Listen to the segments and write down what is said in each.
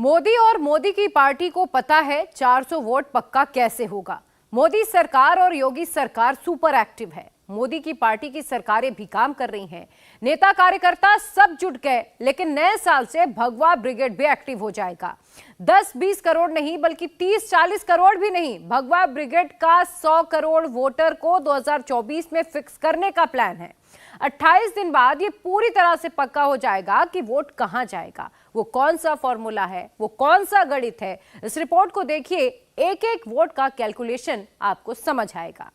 मोदी और मोदी की पार्टी को पता है 400 वोट पक्का कैसे होगा। मोदी सरकार और योगी सरकार सुपर एक्टिव है। मोदी की पार्टी की सरकारें भी काम कर रही हैं। नेता कार्यकर्ता सब जुट गए, लेकिन नए साल से भगवा ब्रिगेड भी एक्टिव हो जाएगा। 10-20 करोड़ नहीं, बल्कि 30-40 करोड़ भी नहीं, भगवा ब्रिगेड का 100 करोड़ वोटर को 2024 में फिक्स करने का प्लान है। 28 दिन बाद ये पूरी तरह से पक्का हो जाएगा कि वोट कहां जाएगा। वो कौन सा फॉर्मूला है, वो कौन सा गणित है, इस रिपोर्ट को देखिए। एक एक वोट का कैलकुलेशन आपको समझ आएगा।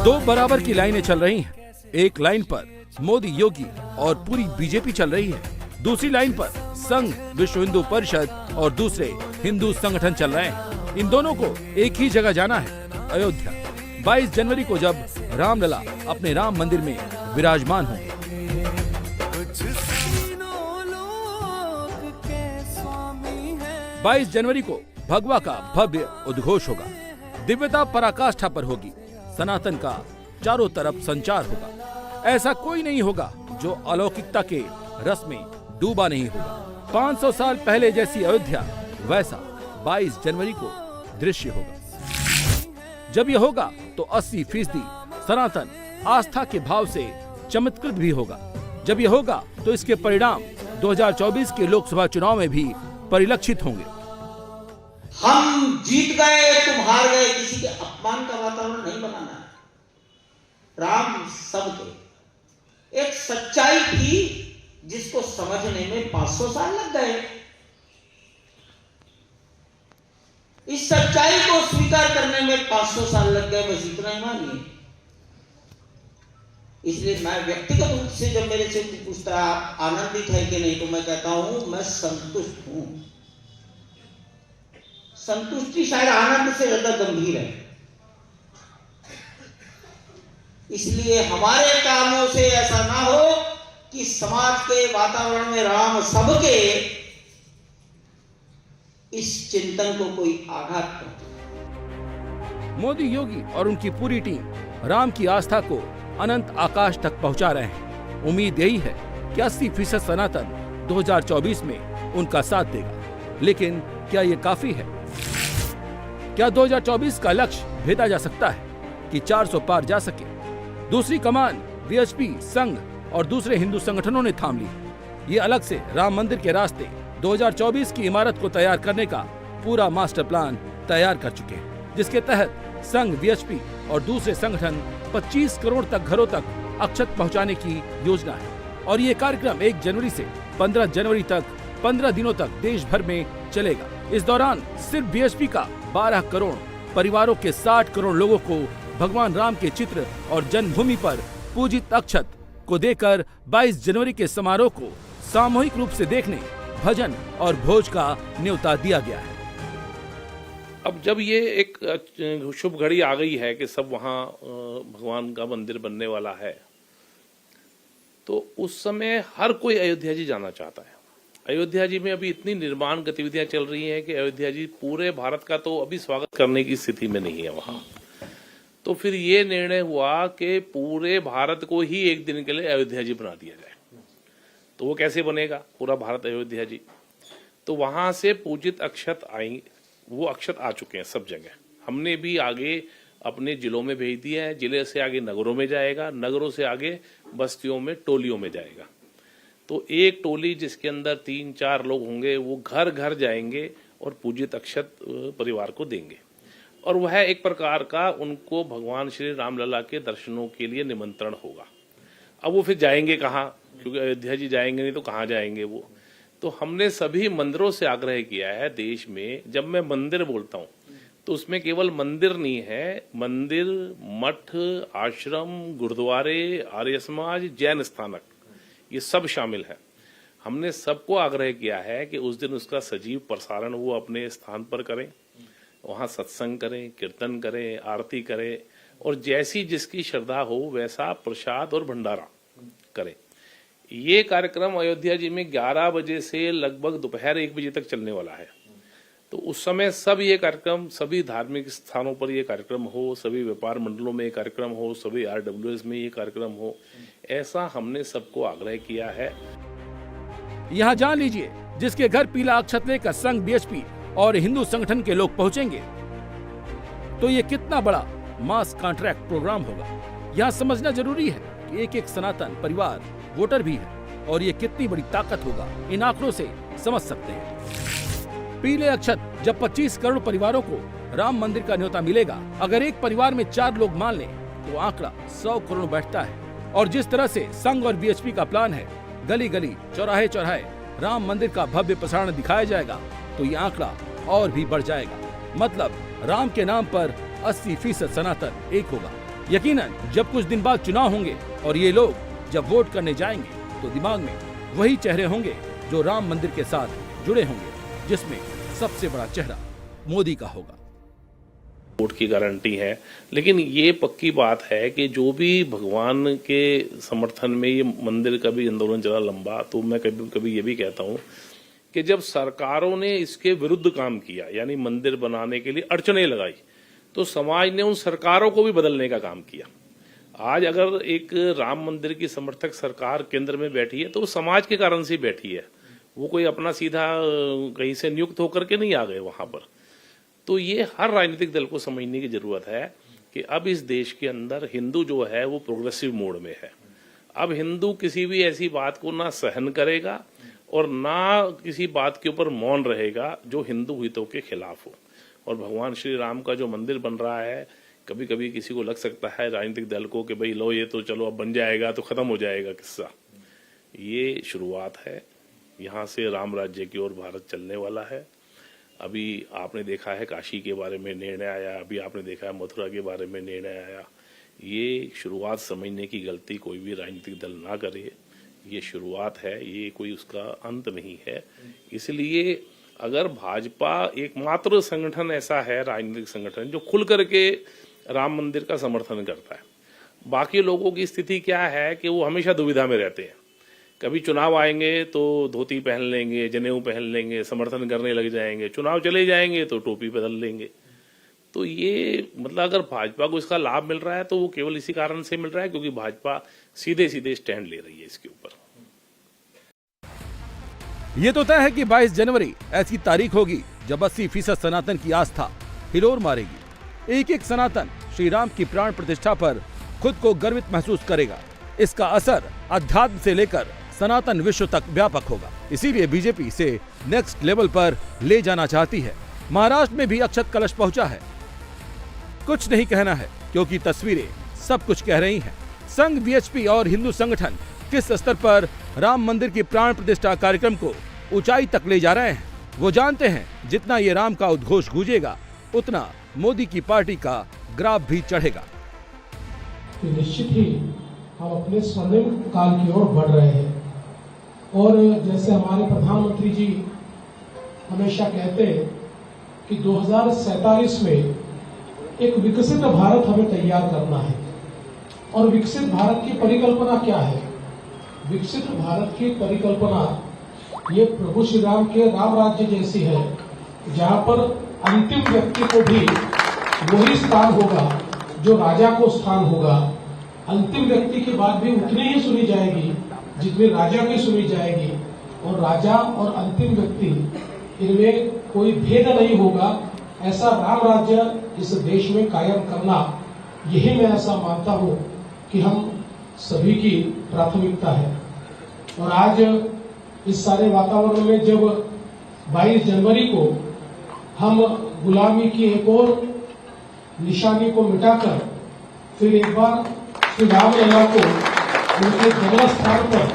दो बराबर की लाइनें चल रही हैं। एक लाइन पर मोदी योगी और पूरी बीजेपी चल रही है, दूसरी लाइन पर संघ विश्व हिंदू परिषद और दूसरे हिंदू संगठन चल रहे हैं। इन दोनों को एक ही जगह जाना है, अयोध्या। 22 जनवरी को जब रामलला अपने राम मंदिर में विराजमान होंगे। 22 जनवरी को भगवा का भव्य उद्घोष होगा। दिव्यता पराकाष्ठा पर होगी। सनातन का चारों तरफ संचार होगा। ऐसा कोई नहीं होगा जो अलौकिकता के रस में डूबा नहीं होगा। 500 साल पहले जैसी अयोध्या वैसा 22 जनवरी को दृश्य होगा। जब यह होगा तो 80% सनातन आस्था के भाव से चमत्कृत भी होगा। जब यह होगा तो इसके परिणाम 2024 के लोकसभा चुनाव में भी परिलक्षित होंगे। हम जीत गए, तुम हार गए, किसी के अपमान का वातावरण नहीं बनाना है। राम सबके, एक सच्चाई थी जिसको समझने में 500 साल लग गए। इस सच्चाई को स्वीकार करने में 500 साल लग गए, बस इतना ही मानिए। इसलिए मैं व्यक्तिगत रूप से जब मेरे से पूछता है आप आनंदित है कि नहीं, तो मैं कहता हूं मैं संतुष्ट हूं। संतुष्टि शायद आनंद से ज्यादा गंभीर है। इसलिए हमारे कामों से ऐसा ना हो कि समाज के वातावरण में राम सबके इस चिंतन को कोई आघात करे। मोदी योगी और उनकी पूरी टीम राम की आस्था को अनंत आकाश तक पहुंचा रहे हैं। उम्मीद यही है कि 80% सनातन 2024 में उनका साथ देगा। लेकिन क्या ये काफी है? क्या 2024 का लक्ष्य भेदा जा सकता है कि 400 पार जा सके? दूसरी कमान वीएचपी, संघ और दूसरे हिंदू संगठनों ने थाम ली। ये अलग से राम मंदिर के रास्ते 2024 की इमारत को तैयार करने का पूरा मास्टर प्लान तैयार कर चुके हैं, जिसके तहत संघ, वीएचपी और दूसरे संगठन 25 करोड़ तक घरों तक अक्षत पहुंचाने की योजना है। और ये कार्यक्रम 1 जनवरी से 15 जनवरी तक 15 दिनों तक देश भर में चलेगा। इस दौरान सिर्फ वीएचपी का 12 करोड़ परिवारों के 60 करोड़ लोगों को भगवान राम के चित्र और जन्मभूमि पर पूजित अक्षत को देकर 22 जनवरी के समारोह को सामूहिक रूप से देखने भजन और भोज का न्योता दिया गया है। अब जब ये एक शुभ घड़ी आ गई है कि सब वहाँ भगवान का मंदिर बनने वाला है, तो उस समय हर कोई अयोध्या जी जाना चाहता है। अयोध्या जी में अभी इतनी निर्माण गतिविधियां चल रही हैं कि अयोध्या जी पूरे भारत का तो अभी स्वागत करने की स्थिति में नहीं है वहाँ। तो फिर ये निर्णय हुआ कि पूरे भारत को ही एक दिन के लिए अयोध्या जी बना दिया जाए। तो वो कैसे बनेगा पूरा भारत अयोध्या जी? तो वहां से पूजित अक्षत आई, वो अक्षत आ चुके हैं सब जगह। हमने भी आगे अपने जिलों में भेज दिए हैं, जिले से आगे नगरों में जाएगा, नगरों से आगे बस्तियों में, टोलियों में जाएगा। तो एक टोली जिसके अंदर 3-4 लोग होंगे, वो घर घर जाएंगे और पूजित अक्षत परिवार को देंगे। और वह एक प्रकार का उनको भगवान श्री रामलला के दर्शनों के लिए निमंत्रण होगा। अब वो फिर जाएंगे कहाँ, क्योंकि अयोध्या जी जाएंगे नहीं तो कहाँ जाएंगे वो। तो हमने सभी मंदिरों से आग्रह किया है देश में। जब मैं मंदिर बोलता हूँ तो उसमें केवल मंदिर नहीं है, मंदिर, मठ, आश्रम, गुरुद्वारे, आर्य समाज, जैन स्थानक, ये सब शामिल है। हमने सबको आग्रह किया है कि उस दिन उसका सजीव प्रसारण वो अपने स्थान पर करें, वहां सत्संग करें, कीर्तन करें, आरती करें, और जैसी जिसकी श्रद्धा हो वैसा प्रसाद और भंडारा करें। ये कार्यक्रम अयोध्या जी में 11 बजे से लगभग दोपहर 1 बजे तक चलने वाला है। तो उस समय सब ये कार्यक्रम, सभी धार्मिक स्थानों पर ये कार्यक्रम हो, सभी व्यापार मंडलों में ये कार्यक्रम हो, सभी आरडब्ल्यूएस में ये कार्यक्रम हो, ऐसा हमने सबको आग्रह किया है। यहाँ जान लीजिए जिसके घर पीला अक्षत लेकर संघ बीएचपी और हिंदू संगठन के लोग पहुंचेंगे, तो ये कितना बड़ा मास कॉन्ट्रैक्ट प्रोग्राम होगा। यहाँ समझना जरूरी है कि एक एक सनातन परिवार वोटर भी है और ये कितनी बड़ी ताकत होगा, इन आंकड़ों से समझ सकते हैं। पीले अक्षत जब 25 करोड़ परिवारों को राम मंदिर का न्योता मिलेगा, अगर एक परिवार में 4 लोग मान लें तो आंकड़ा 100 करोड़ बैठता है। और जिस तरह से संघ और बीएचपी का प्लान है, गली गली चौराहे चौराहे राम मंदिर का भव्य प्रसारण दिखाया जाएगा, तो ये आंकड़ा और भी बढ़ जाएगा। मतलब राम के नाम पर 80% सनातन एक होगा। यकीनन जब कुछ दिन बाद चुनाव होंगे और ये लोग जब वोट करने जाएंगे तो दिमाग में वही चेहरे होंगे जो राम मंदिर के साथ जुड़े होंगे, जिसमें सबसे बड़ा चेहरा मोदी का होगा। वोट की गारंटी है, लेकिन ये पक्की बात है कि जो भी भगवान के समर्थन में ये मंदिर का भी आंदोलन चला लंबा, तो मैं कभी कभी ये भी कहता हूँ कि जब सरकारों ने इसके विरुद्ध काम किया, यानी मंदिर बनाने के लिए अड़चने लगाई, तो समाज ने उन सरकारों को भी बदलने का काम किया। आज अगर एक राम मंदिर की समर्थक सरकार केंद्र में बैठी है तो वो समाज के कारण से बैठी है, वो कोई अपना सीधा कहीं से नियुक्त होकर के नहीं आ गए वहां पर। तो ये हर राजनीतिक दल को समझने की जरूरत है कि अब इस देश के अंदर हिंदू जो है वो प्रोग्रेसिव मोड में है। अब हिंदू किसी भी ऐसी बात को ना सहन करेगा और ना किसी बात के ऊपर मौन रहेगा जो हिंदू हितों के खिलाफ हो। और भगवान श्री राम का जो मंदिर बन रहा है, कभी कभी किसी को लग सकता है राजनीतिक दल को कि भाई लो ये तो चलो अब बन जाएगा तो खत्म हो जाएगा किस्सा। ये शुरुआत है, यहाँ से राम राज्य की ओर भारत चलने वाला है। अभी आपने देखा है काशी के बारे में निर्णय आया, अभी आपने देखा है मथुरा के बारे में निर्णय आया। ये शुरुआत समझने की गलती कोई भी राजनीतिक दल ना करे। ये शुरुआत है, ये कोई उसका अंत नहीं है। इसलिए अगर भाजपा एकमात्र संगठन ऐसा है, राजनीतिक संगठन, जो खुल करके राम मंदिर का समर्थन करता है, बाकी लोगों की स्थिति क्या है कि वो हमेशा दुविधा में रहते हैं। कभी चुनाव आएंगे तो धोती पहन लेंगे, जनेऊ पहन लेंगे, समर्थन करने लग जाएंगे, चुनाव चले जाएंगे तो टोपी बदल लेंगे। तो ये मतलब अगर भाजपा को इसका लाभ मिल रहा है तो वो केवल इसी कारण से मिल रहा है क्योंकि भाजपा सीधे सीधे स्टैंड ले रही है इसके ऊपर। ये तो तय है कि 22 जनवरी ऐसी तारीख होगी जब 80% सनातन की आस्था हिलोर मारेगी। एक एक सनातन श्री राम की प्राण प्रतिष्ठा पर खुद को गर्वित महसूस करेगा। इसका असर अध्यात्म से लेकर सनातन विश्व तक व्यापक होगा। इसीलिए बीजेपी इसे नेक्स्ट लेवल पर ले जाना चाहती है। महाराष्ट्र में भी अक्षत कलश पहुंचा है। कुछ नहीं कहना है क्योंकि तस्वीरें सब कुछ कह रही हैं। संघ, बीएचपी और हिंदू संगठन किस स्तर पर राम मंदिर की प्राण प्रतिष्ठा कार्यक्रम को ऊंचाई तक ले जा रहे हैं। वो जानते हैं जितना ये राम का उद्घोष गूंजेगा उतना मोदी की पार्टी का ग्राफ भी चढ़ेगा। निश्चित ही हम अपने स्वर्णिम काल की ओर बढ़ रहे हैं और जैसे हमारे प्रधानमंत्री जी हमेशा कहते हैं कि 2047 में एक विकसित भारत हमें तैयार करना है। और विकसित भारत की परिकल्पना क्या है? विकसित भारत की परिकल्पना ये प्रभु श्री राम के राम राज्य जैसी है, जहां पर अंतिम व्यक्ति को भी वही स्थान होगा जो राजा को स्थान होगा। अंतिम व्यक्ति की बात भी उतनी ही सुनी जाएगी जितनी राजा की सुनी जाएगी, और राजा और अंतिम व्यक्ति इनमें कोई भेद नहीं होगा। ऐसा राम राज्य इस देश में कायम करना, यही मैं ऐसा मानता हूं कि हम सभी की प्राथमिकता है। और आज इस सारे वातावरण में जब 22 जनवरी को हम गुलामी की एक और निशानी को मिटाकर फिर एक बार श्री रामलला को उनके जन्म स्थान पर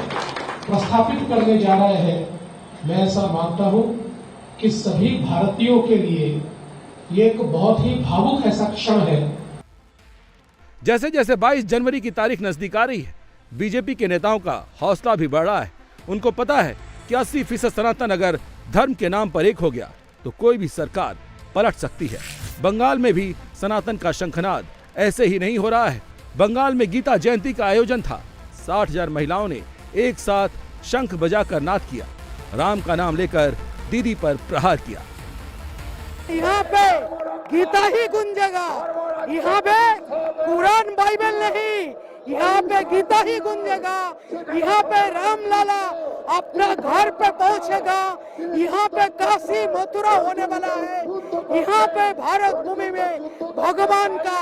प्रस्थापित करने जा रहे हैं, मैं ऐसा मानता हूं कि सभी भारतीयों के लिए ये एक बहुत ही भावुक ऐसा क्षण है। जैसे जैसे 22 जनवरी की तारीख नजदीक आ रही है, बीजेपी के नेताओं का हौसला भी बढ़ रहा है। उनको पता है कि 80% सनातन अगर धर्म के नाम पर एक हो गया तो कोई भी सरकार पलट सकती है। बंगाल में भी सनातन का शंखनाद ऐसे ही नहीं हो रहा है। बंगाल में गीता जयंती का आयोजन था। 60,000 महिलाओं ने एक साथ शंख बजाकर नाद किया, राम का नाम लेकर दीदी पर प्रहार किया। यहाँ पे गीता ही गूंजेगा, यहाँ पे कुरान बाइबल नहीं, यहाँ पे गीता ही गूंजेगा, यहाँ पे रामलला अपना घर पे पहुंचेगा, यहाँ पे काशी मथुरा होने वाला है, यहाँ पे भारत भूमि में भगवान का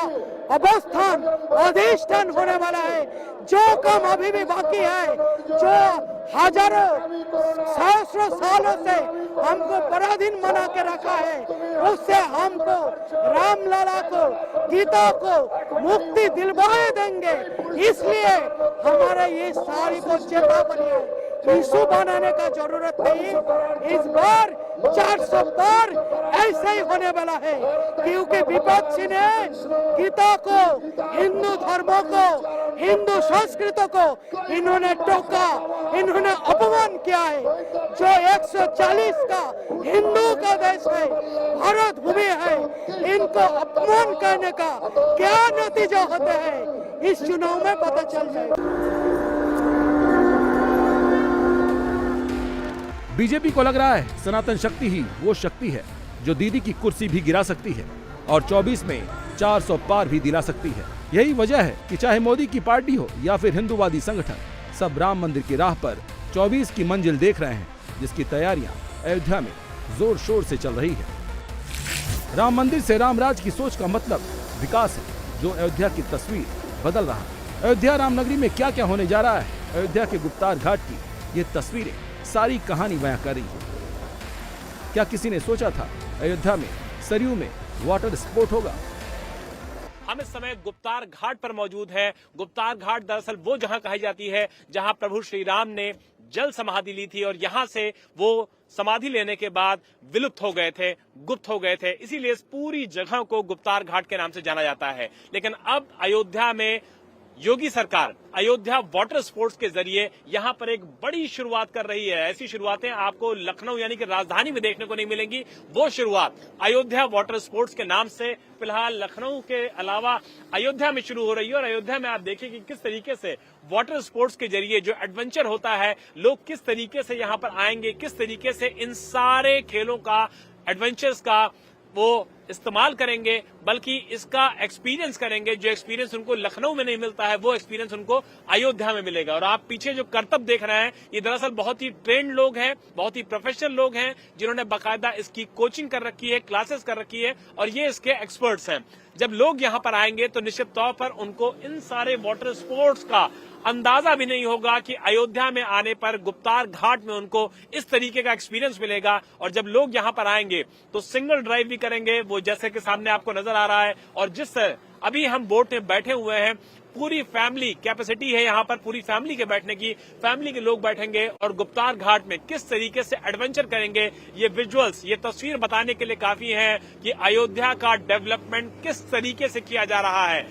अवस्थान अधिष्ठान होने वाला है। जो काम अभी भी बाकी है, जो हजारों सहस्रों सालों से हमको पराधीन बना के रखा है, उससे हमको रामलला को, गीता को मुक्ति दिलवाए देंगे। इसलिए हमारे ये सारी को चेतावनी है, इशू बनाने का जरूरत नहीं। इस बार 400 पार ऐसे ही होने वाला है, क्योंकि विपक्ष ने गीता को, हिंदू धर्मों को, हिंदू संस्कृति को इन्होंने टोका, इन्होंने अपमान किया है। जो 140 का हिंदू का देश है, भारत भूमि है, इनको अपमान करने का क्या नतीजा होता है, इस चुनाव में पता चल जाएगा। बीजेपी को लग रहा है सनातन शक्ति ही वो शक्ति है जो दीदी की कुर्सी भी गिरा सकती है और 24 में 400 पार भी दिला सकती है। यही वजह है कि चाहे मोदी की पार्टी हो या फिर हिंदूवादी संगठन, सब राम मंदिर की राह पर 24 की मंजिल देख रहे हैं, जिसकी तैयारियां अयोध्या में जोर शोर से चल रही है। राम मंदिर से रामराज की सोच का मतलब विकास है, जो अयोध्या की तस्वीर बदल रहा है। अयोध्या रामनगरी में क्या क्या होने जा रहा है, अयोध्या के गुप्तार घाट की ये तस्वीरें सारी कहानी बयां कर रही है। क्या किसी ने सोचा था अयोध्या में सरयू में वाटर स्पोर्ट होगा? हम इस समय गुप्तार घाट पर मौजूद हैं। गुप्तार घाट दरअसल वो जहां कही जाती है जहां प्रभु श्री राम ने जल समाधि ली थी और यहां से वो समाधि लेने के बाद विलुप्त हो गए थे, गुप्त हो गए थे। इसीलिए इस पूरी जगह को गुप्तार घाट के नाम से जाना जाता है। लेकिन अब अयोध्या में योगी सरकार अयोध्या वाटर स्पोर्ट्स के जरिए यहां पर एक बड़ी शुरुआत कर रही है। ऐसी शुरुआतें आपको लखनऊ यानी कि राजधानी में देखने को नहीं मिलेंगी। वो शुरुआत अयोध्या वाटर स्पोर्ट्स के नाम से फिलहाल लखनऊ के अलावा अयोध्या में शुरू हो रही है। और अयोध्या में आप देखिए कि किस तरीके से वाटर स्पोर्ट्स के जरिए जो एडवेंचर होता है, लोग किस तरीके से यहां पर आएंगे, किस तरीके से इन सारे खेलों का, एडवेंचर्स का वो इस्तेमाल करेंगे, बल्कि इसका एक्सपीरियंस करेंगे। जो एक्सपीरियंस उनको लखनऊ में नहीं मिलता है, वो एक्सपीरियंस उनको अयोध्या में मिलेगा। और आप पीछे जो करतब देख रहे हैं, ये दरअसल बहुत ही ट्रेंड लोग हैं, बहुत ही प्रोफेशनल लोग हैं, जिन्होंने बाकायदा इसकी कोचिंग कर रखी है, क्लासेस कर रखी है और ये इसके एक्सपर्ट्स हैं। जब लोग यहाँ पर आएंगे तो निश्चित तौर पर उनको इन सारे वाटर स्पोर्ट्स का अंदाजा भी नहीं होगा कि अयोध्या में आने पर गुप्तार घाट में उनको इस तरीके का एक्सपीरियंस मिलेगा। और जब लोग यहाँ पर आएंगे तो सिंगल ड्राइव भी करेंगे, वो जैसे कि सामने आपको नजर आ रहा है। और जिस अभी हम बोट में बैठे हुए हैं, पूरी फैमिली कैपेसिटी है यहाँ पर, पूरी फैमिली के बैठने की, फैमिली के लोग बैठेंगे और गुप्तार घाट में किस तरीके से एडवेंचर करेंगे, ये विजुअल्स, ये तस्वीर बताने के लिए काफी है कि अयोध्या का डेवलपमेंट किस तरीके से किया जा रहा है।